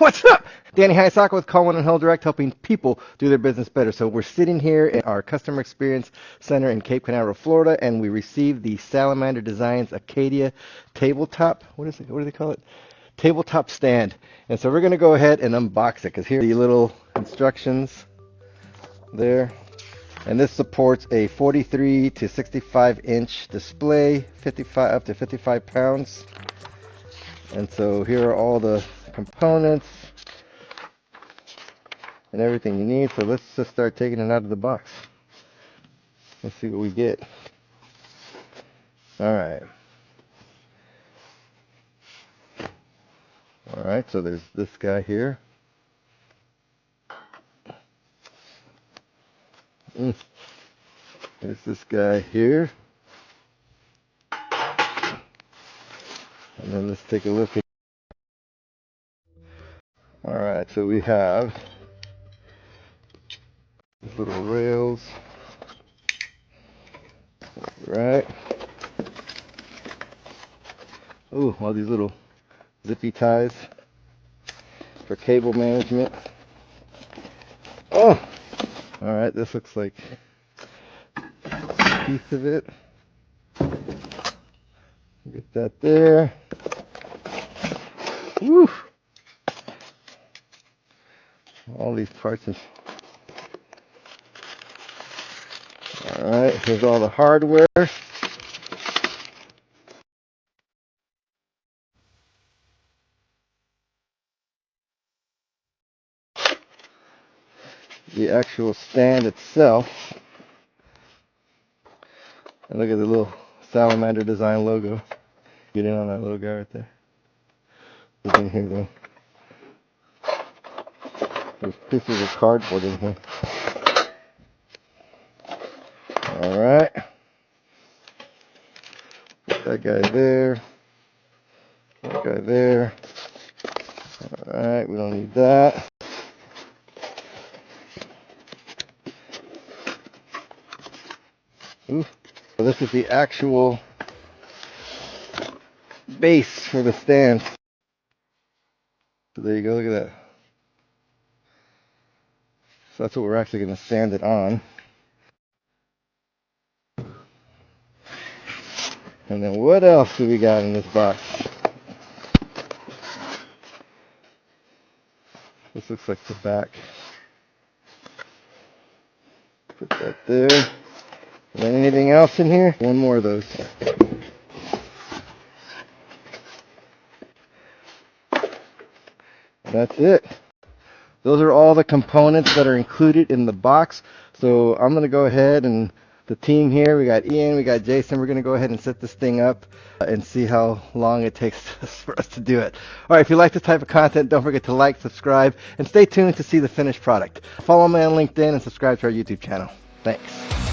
What's up? Danny Hayasaka with Call One and Hell Direct, helping people do their business better. So we're sitting here in our Customer Experience Center in Cape Canaveral, Florida, and we received the Salamander Designs Acadia tabletop. What is it? What do they call it? Tabletop stand. And so we're going to go ahead and unbox it, because here are the little instructions there. And this supports a 43 to 65 inch display, 55 up to 55 pounds. And so here are all the components and everything you need. So let's just start taking it out of the box. Let's see what we get. Alright, so there's this guy here. There's this guy here. And then let's take a look at. Alright, so we have these little rails. Right. Ooh, all these little zippy ties for cable management. Oh! Alright, this looks like a piece of it. Get that there. Woo! All these parts of. Alright, here's all the hardware. The actual stand itself. And look at the little Salamander design logo. Get in on that little guy right there. What's in here though? There's pieces of cardboard in here. Alright. Put that guy there. That guy there. Alright, we don't need that. Ooh. So this is the actual base for the stand. So there you go, look at that. So that's what we're actually going to sand it on. And then what else do we got in this box? This looks like the back. Put that there. And then anything else in here? One more of those. That's it. Those are all the components that are included in the box. So I'm going to go ahead, and the team here, we got Ian, we got Jason, we're going to go ahead and set this thing up and see how long it takes for us to do it. Alright, if you like this type of content, don't forget to like, subscribe, and stay tuned to see the finished product. Follow me on LinkedIn and subscribe to our YouTube channel. Thanks.